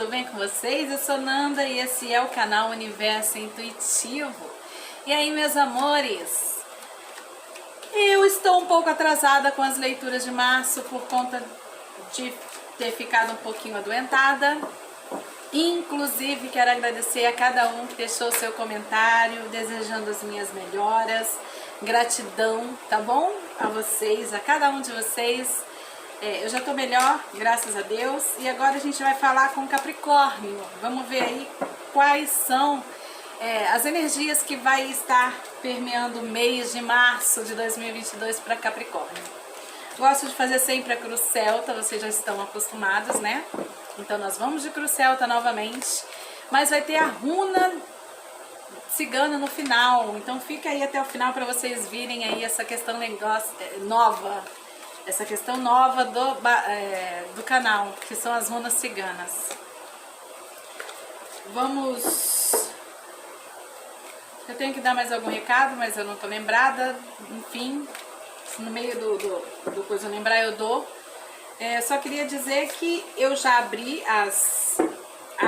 tudo bem com vocês? Eu sou Nanda e esse é o canal Universo Intuitivo. E aí, meus amores? Eu estou um pouco atrasada com as leituras de março por conta de ter ficado um pouquinho adoentada. Inclusive, quero agradecer a cada um que deixou o seu comentário, desejando as minhas melhoras. Gratidão, tá bom? A vocês, a cada um de vocês. Eu já tô melhor, graças a Deus. E agora a gente vai falar com Capricórnio. Vamos ver aí quais são as energias que vai estar permeando o mês de março de 2022 para Capricórnio. Gosto de fazer sempre a cruz celta, vocês já estão acostumados, né? Então nós vamos de cruz celta novamente, mas vai ter a runa cigana no final. Então fica aí até o final para vocês virem aí essa questão nova. Essa questão nova do canal, que são as runas ciganas. Vamos... Eu tenho que dar mais algum recado, mas eu não tô lembrada. Enfim, se no meio do coisa eu lembrar, eu dou. Só queria dizer que eu já abri a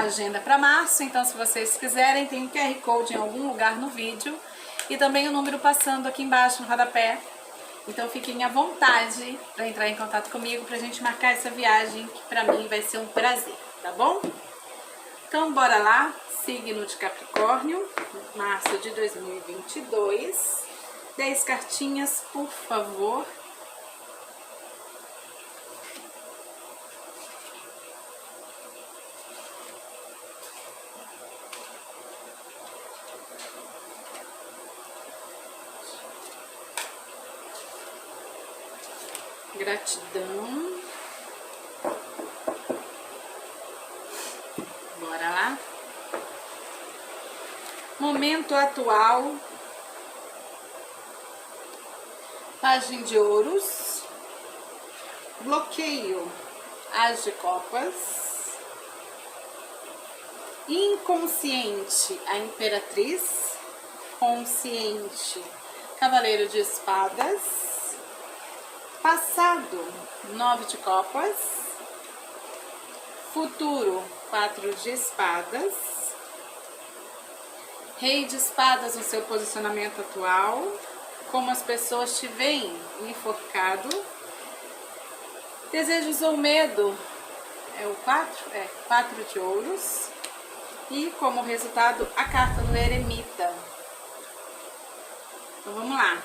agenda para março, então se vocês quiserem, tem um QR Code em algum lugar no vídeo. E também o número passando aqui embaixo no rodapé. Então fiquem à vontade para entrar em contato comigo pra gente marcar essa viagem, que pra mim vai ser um prazer, tá bom? Então bora lá, signo de Capricórnio, março de 2022. 10 cartinhas, por favor. Gratidão. Bora lá. Momento atual. Pajem de ouros. Bloqueio. As de copas. Inconsciente, a imperatriz. Consciente, cavaleiro de espadas. Passado, 9 de copas. Futuro, 4 de espadas. Rei de espadas no seu posicionamento atual. Como as pessoas te veem, enforcado. Desejos ou medo, é o 4? 4 de ouros. E como resultado, a carta do eremita. Então vamos lá.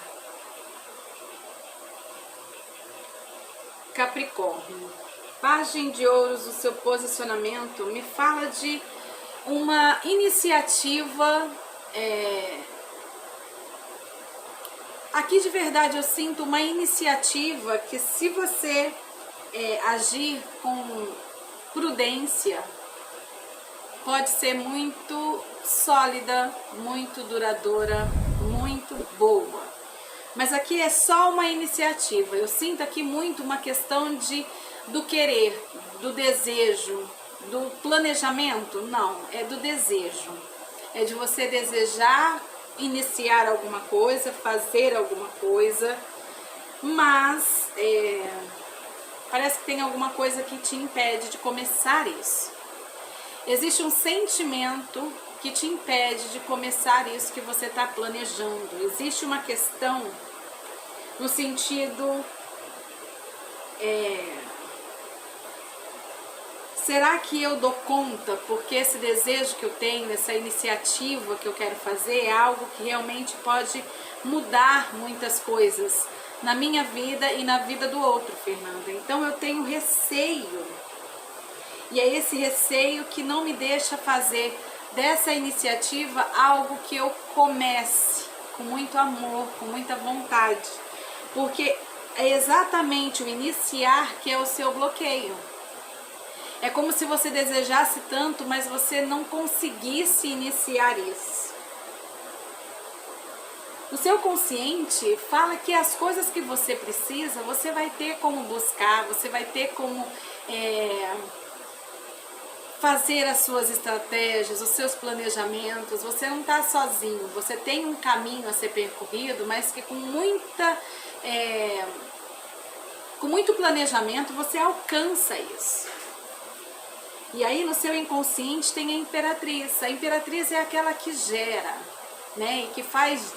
Capricórnio, Pajem de ouros, o seu posicionamento me fala de uma iniciativa. Aqui de verdade eu sinto uma iniciativa que, se você agir com prudência, pode ser muito sólida, muito duradoura, muito boa. Mas aqui é só uma iniciativa. Eu sinto aqui muito uma questão do querer, do desejo, do planejamento. Não, é do desejo. É de você desejar iniciar alguma coisa, fazer alguma coisa, mas parece que tem alguma coisa que te impede de começar isso. Existe um sentimento que te impede de começar isso que você está planejando. Existe uma questão no sentido... será que eu dou conta? Porque esse desejo que eu tenho, essa iniciativa que eu quero fazer é algo que realmente pode mudar muitas coisas na minha vida e na vida do outro, Fernanda. Então eu tenho receio. E é esse receio que não me deixa fazer dessa iniciativa algo que eu comece com muito amor, com muita vontade. Porque é exatamente o iniciar que é o seu bloqueio. É como se você desejasse tanto, mas você não conseguisse iniciar isso. O seu consciente fala que as coisas que você precisa, você vai ter como buscar, você vai ter como fazer as suas estratégias, os seus planejamentos. Você não está sozinho, você tem um caminho a ser percorrido, mas que com muito planejamento você alcança isso. E aí no seu inconsciente tem a imperatriz. A imperatriz é aquela que gera, né? E que faz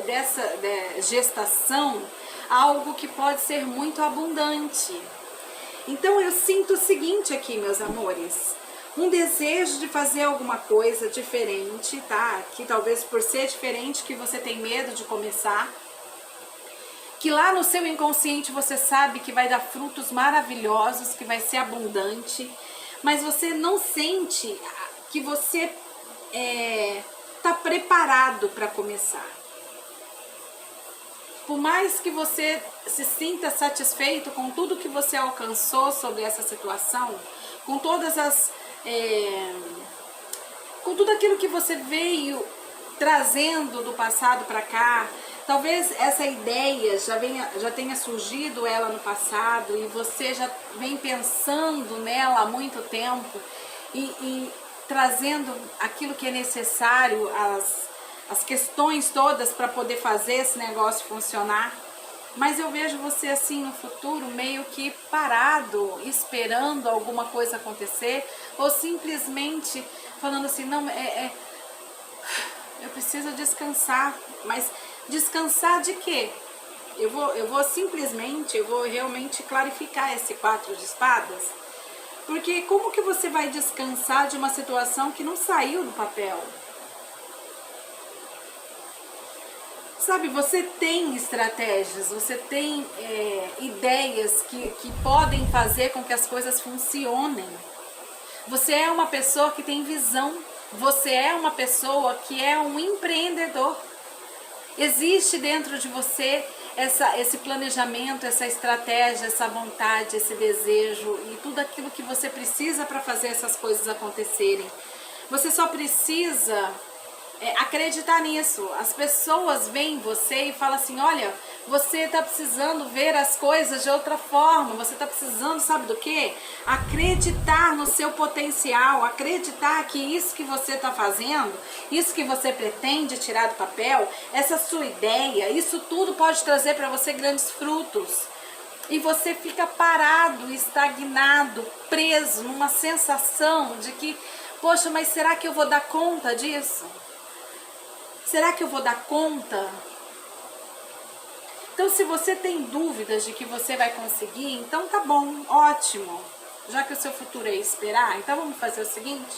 dessa gestação algo que pode ser muito abundante. Então eu sinto o seguinte aqui, meus amores, um desejo de fazer alguma coisa diferente, tá? Que talvez por ser diferente que você tem medo de começar, que lá no seu inconsciente você sabe que vai dar frutos maravilhosos, que vai ser abundante, mas você não sente que você tá preparado para começar. Por mais que você se sinta satisfeito com tudo que você alcançou sobre essa situação, com todas as com tudo aquilo que você veio trazendo do passado para cá, talvez essa ideia já tenha surgido ela no passado e você já vem pensando nela há muito tempo e trazendo aquilo que é necessário, as questões todas para poder fazer esse negócio funcionar. Mas eu vejo você assim no futuro meio que parado, esperando alguma coisa acontecer, ou simplesmente falando assim, não, eu preciso descansar. Mas descansar de quê? Eu vou realmente clarificar esse 4 de espadas, porque como que você vai descansar de uma situação que não saiu do papel? Sabe, você tem estratégias, você tem ideias que podem fazer com que as coisas funcionem. Você é uma pessoa que tem visão, você é uma pessoa que é um empreendedor. Existe dentro de você esse planejamento, essa estratégia, essa vontade, esse desejo e tudo aquilo que você precisa para fazer essas coisas acontecerem. Você só precisa acreditar nisso. As pessoas veem você e falam assim, olha, você está precisando ver as coisas de outra forma, você está precisando, sabe do quê? Acreditar no seu potencial, acreditar que isso que você está fazendo, isso que você pretende tirar do papel, essa sua ideia, isso tudo pode trazer para você grandes frutos. E você fica parado, estagnado, preso numa sensação de que, poxa, mas será que eu vou dar conta disso? Será que eu vou dar conta? Então, se você tem dúvidas de que você vai conseguir, então tá bom, ótimo. Já que o seu futuro é esperar, então vamos fazer o seguinte.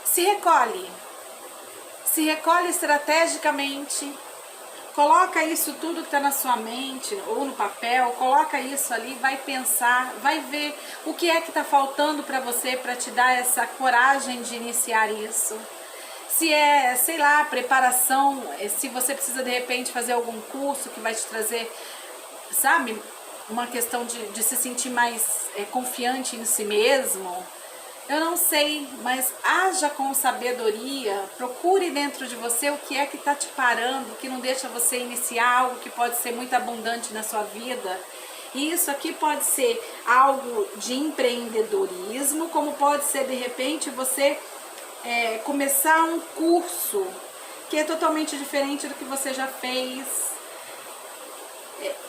Se recolhe estrategicamente, coloca isso tudo que está na sua mente ou no papel, coloca isso ali, vai pensar, vai ver o que é que está faltando para você para te dar essa coragem de iniciar isso. Se é, sei lá, preparação, se você precisa de repente fazer algum curso que vai te trazer, sabe, uma questão de se sentir mais confiante em si mesmo. Eu não sei, mas haja com sabedoria, procure dentro de você o que é que está te parando, que não deixa você iniciar algo que pode ser muito abundante na sua vida. E isso aqui pode ser algo de empreendedorismo, como pode ser de repente você começar um curso que é totalmente diferente do que você já fez.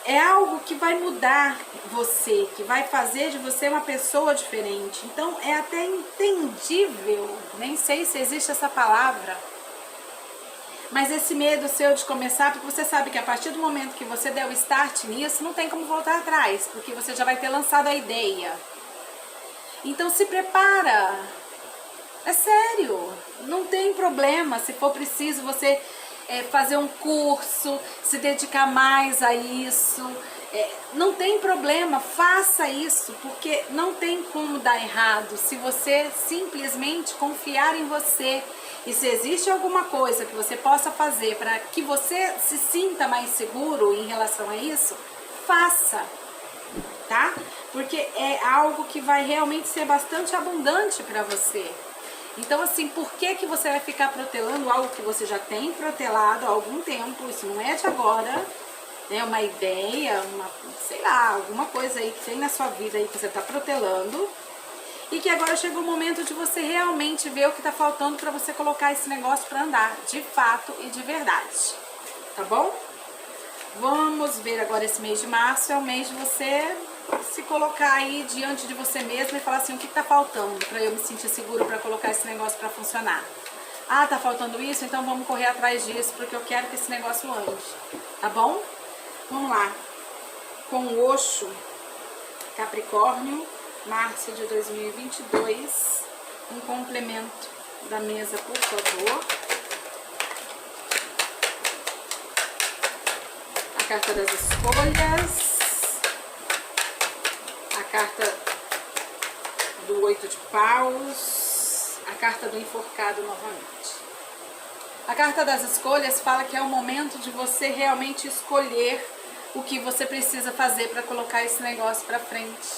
É algo que vai mudar você, que vai fazer de você uma pessoa diferente. Então é até entendível, nem sei se existe essa palavra, mas esse medo seu de começar, porque você sabe que a partir do momento que você der o start nisso, não tem como voltar atrás, porque você já vai ter lançado a ideia. Então se prepara, é sério, não tem problema, se for preciso você fazer um curso, se dedicar mais a isso, não tem problema, faça isso, porque não tem como dar errado se você simplesmente confiar em você. E se existe alguma coisa que você possa fazer para que você se sinta mais seguro em relação a isso, faça, tá? Porque é algo que vai realmente ser bastante abundante para você. Então, assim, por que você vai ficar protelando algo que você já tem protelado há algum tempo? Isso não é de agora, né? Uma ideia, sei lá, alguma coisa aí que tem na sua vida aí que você está protelando e que agora chegou o momento de você realmente ver o que está faltando para você colocar esse negócio para andar, de fato e de verdade, tá bom? Vamos ver agora esse mês de março, é o mês de você se colocar aí diante de você mesmo e falar assim, o que tá faltando para eu me sentir seguro para colocar esse negócio para funcionar? Ah, tá faltando isso? Então vamos correr atrás disso, porque eu quero que esse negócio ande, tá bom? Vamos lá. Com o Osho, Capricórnio, março de 2022, um complemento da mesa, por favor. A carta das escolhas, a carta do 8 de paus, a carta do enforcado novamente. A carta das escolhas fala que é o momento de você realmente escolher o que você precisa fazer para colocar esse negócio para frente,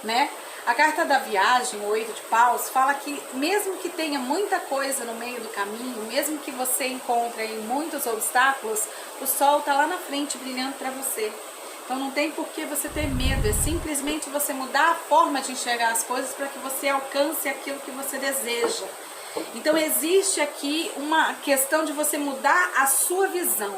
né? A carta da viagem, o 8 de paus, fala que mesmo que tenha muita coisa no meio do caminho, mesmo que você encontre aí muitos obstáculos, o sol tá lá na frente brilhando para você. Então não tem por que você ter medo, é simplesmente você mudar a forma de enxergar as coisas para que você alcance aquilo que você deseja. Então existe aqui uma questão de você mudar a sua visão.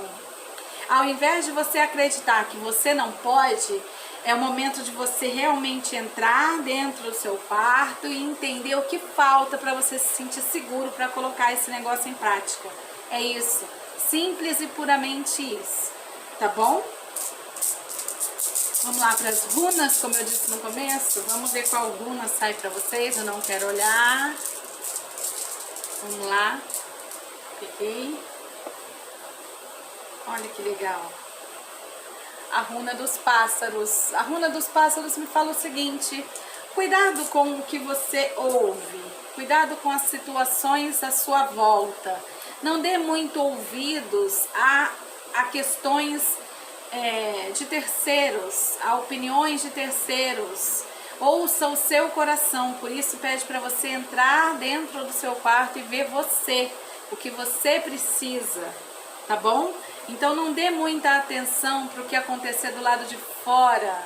Ao invés de você acreditar que você não pode, é o momento de você realmente entrar dentro do seu quarto e entender o que falta para você se sentir seguro para colocar esse negócio em prática. É isso, simples e puramente isso, tá bom? Vamos lá para as runas, como eu disse no começo. Vamos ver qual runa sai para vocês, eu não quero olhar. Vamos lá, peguei. Olha que legal. A runa dos pássaros. A runa dos pássaros me fala o seguinte: cuidado com o que você ouve, cuidado com as situações à sua volta. Não dê muito ouvidos a questões de terceiros, a opiniões de terceiros. Ouça o seu coração, por isso pede para você entrar dentro do seu quarto e ver você, o que você precisa, tá bom? Então não dê muita atenção para o que acontecer do lado de fora,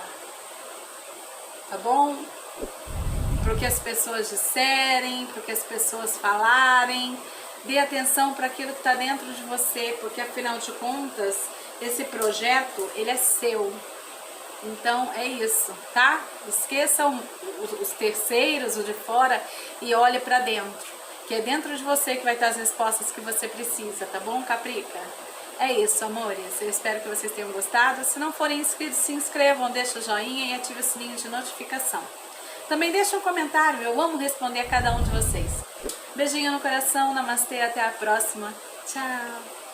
tá bom? Para o que as pessoas disserem, para o que as pessoas falarem. Dê atenção para aquilo que está dentro de você, porque afinal de contas, esse projeto, ele é seu. Então é isso, tá? Esqueçam os terceiros, o de fora, e olhe para dentro, que é dentro de você que vai estar as respostas que você precisa, tá bom, Caprica? É isso, amores. Eu espero que vocês tenham gostado. Se não forem inscritos, se inscrevam, deixa o joinha e ative o sininho de notificação. Também deixa um comentário, eu amo responder a cada um de vocês. Beijinho no coração, namastê, até a próxima. Tchau!